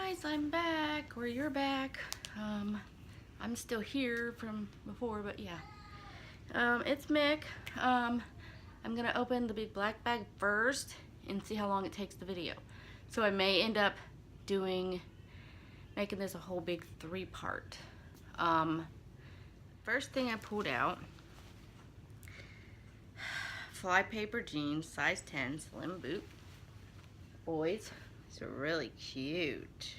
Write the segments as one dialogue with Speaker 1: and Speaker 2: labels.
Speaker 1: guys, I'm back, or you're back. I'm still here from before, but yeah. It's Mick. I'm gonna open the big black bag first and see how long it takes the video. So I may end up making this a whole big 3-part. First thing I pulled out, fly paper jeans, size 10, slim boot. Boys, these are really cute.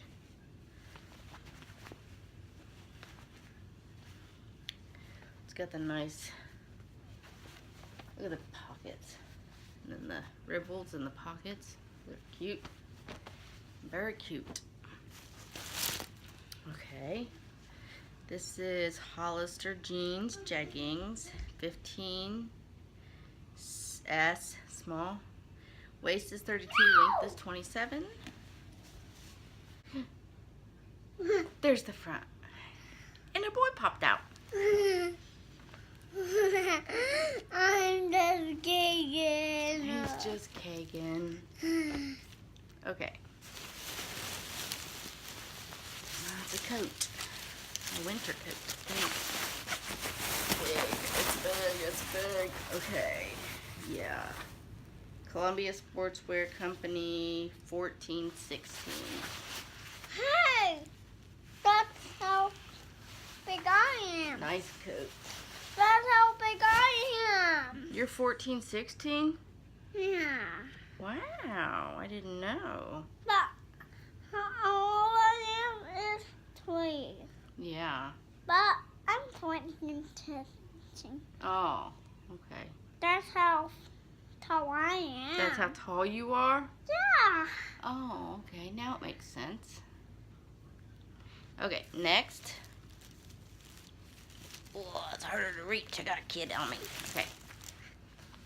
Speaker 1: It's got the nice, look at the pockets, and then the ripples in the pockets. They're cute, very cute. Okay, this is Hollister jeans, jeggings, 15S, small. Waist is 32, length is 27. There's the front. And a boy popped out.
Speaker 2: I'm just giggling.
Speaker 1: He's just caking. Okay. It's a coat. A winter coat. It's big. Okay. Yeah. Columbia Sportswear Company, 1416.
Speaker 2: Hey, that's how big I am.
Speaker 1: Nice coat.
Speaker 2: That's how big I am.
Speaker 1: You're 1416?
Speaker 2: Yeah.
Speaker 1: Wow, I didn't know.
Speaker 2: But all I am is 12.
Speaker 1: Yeah.
Speaker 2: But I'm 14.
Speaker 1: Oh, okay.
Speaker 2: That's how tall I am.
Speaker 1: That's how tall you are?
Speaker 2: Yeah.
Speaker 1: Oh, okay. Now it makes sense. Okay, next. Oh, it's harder to reach. I got a kid on me. Okay.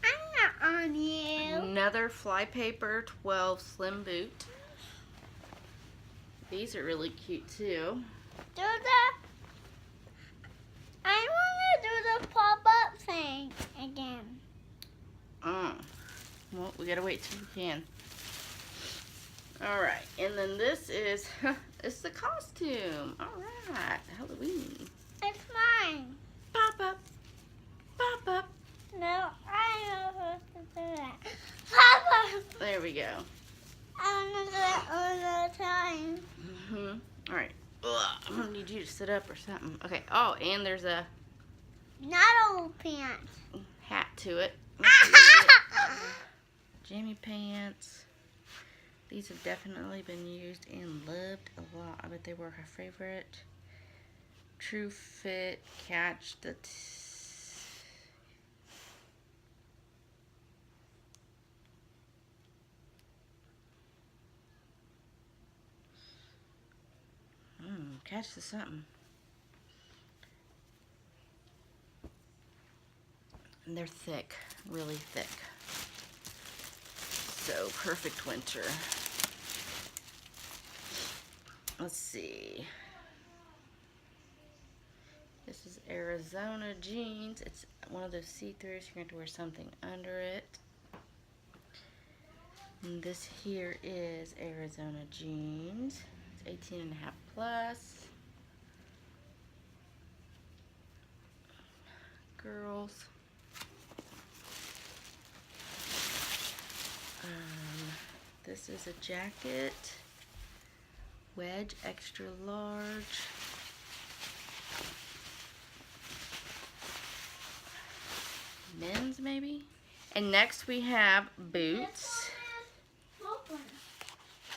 Speaker 2: I'm not on you.
Speaker 1: Another fly paper 12 slim boot. These are really cute too.
Speaker 2: I want to do the pop-up thing again.
Speaker 1: Well, we gotta wait till we can. Alright, and then this is, it's the costume. Alright, Halloween.
Speaker 2: It's mine.
Speaker 1: Pop up. Pop up.
Speaker 2: No, I'm not supposed to do that. Pop-up.
Speaker 1: There we go.
Speaker 2: I want to do it all the time.
Speaker 1: Alright. I'm gonna need you to sit up or something. Okay, oh, and there's a
Speaker 2: Not old pants.
Speaker 1: hat to it. Jammy pants. These have definitely been used and loved a lot. I bet they were her favorite. True fit, catch the catch the something. And they're thick, really thick. So perfect winter. Let's see. This is Arizona jeans. It's one of those see-throughs. You're going to have to wear something under it. And this here is Arizona jeans. It's 18 and a half plus. Girls. This is a jacket. Wedge, extra large. Men's maybe? And next we have boots.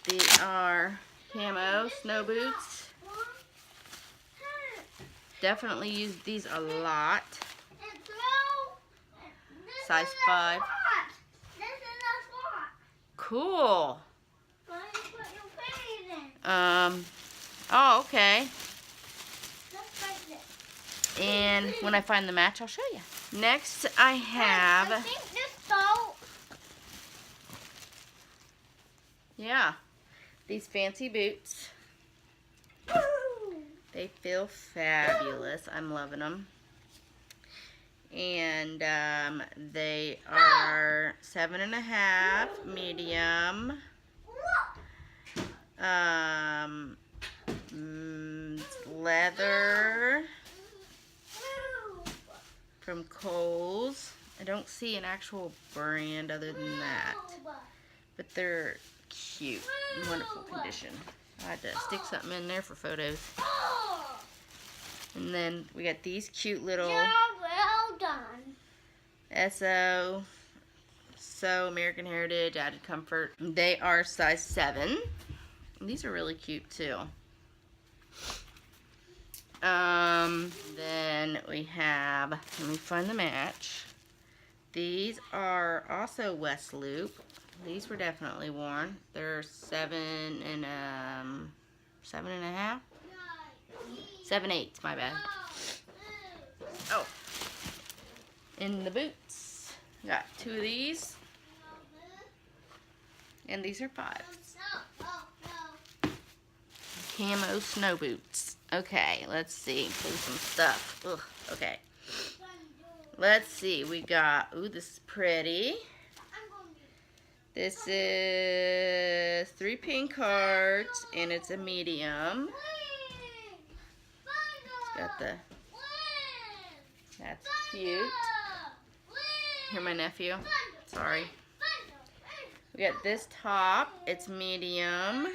Speaker 1: These are camo snow boots. Definitely use these a lot. Size 5. Cool. Oh, okay. And when I find the match, I'll show you. Next, I have.
Speaker 2: I think this boat.
Speaker 1: Yeah, these fancy boots. They feel fabulous. I'm loving them. And they are 7.5 medium. Leather from Kohl's. I don't see an actual brand other than that, but they're cute, in wonderful condition. I had to stick something in there for photos. And then we got these cute little
Speaker 2: well done.
Speaker 1: So American Heritage, Added Comfort. They are size 7. These are really cute too. Then we have, let me find the match. These are also West Loop. These were definitely worn. They're 7.5. 7/8, my bad. Oh, in the boots, got 2 of these, and these are 5. Camo snow boots. Okay, let's see. Pull some stuff. Ugh, okay. Let's see. We got, ooh, this is pretty. This is 3 pink hearts, and it's a medium. It's got the, that's cute. Here, my nephew. Sorry. We got this top. It's medium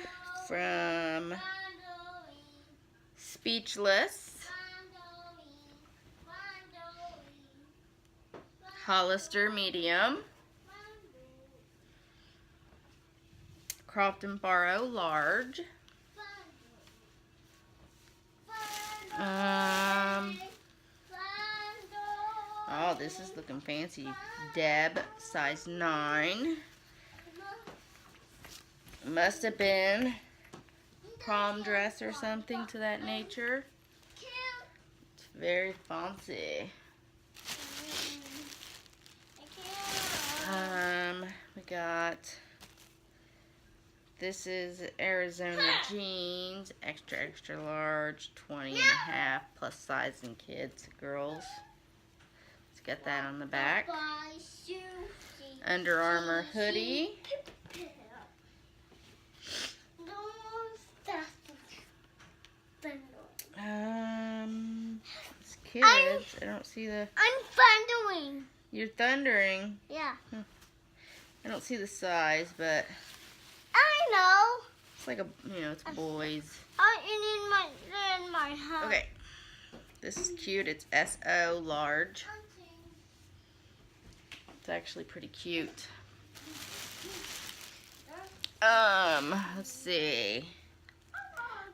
Speaker 1: from Speechless. Hollister medium. Crofton Barrow large. Oh, this is looking fancy. Deb, size 9. Must have been prom dress or something to that nature. It's very fancy. We got, this is Arizona jeans, extra large, 20.5 plus size in kids, girls. Let's get that on the back. Under Armour hoodie. It's kids. I don't see the.
Speaker 2: I'm thundering.
Speaker 1: You're thundering.
Speaker 2: Yeah.
Speaker 1: I don't see the size, but
Speaker 2: I know.
Speaker 1: it's like a, it's boys.
Speaker 2: In my house.
Speaker 1: Okay. This is cute. It's SO large. It's actually pretty cute. Let's see.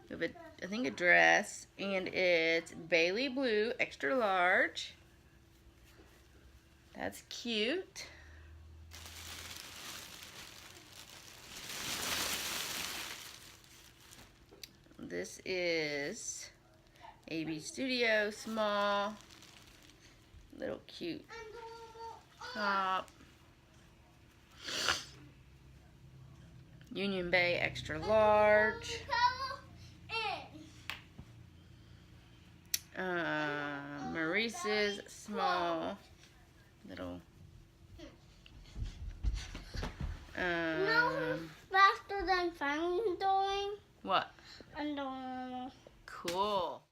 Speaker 1: We have I think a dress, and it's Bailey blue, extra large. That's cute. This is AB Studio, small, little cute top. Union Bay, extra large. Maurice's, small, little.
Speaker 2: No, faster than thundering.
Speaker 1: What?
Speaker 2: And
Speaker 1: Cool.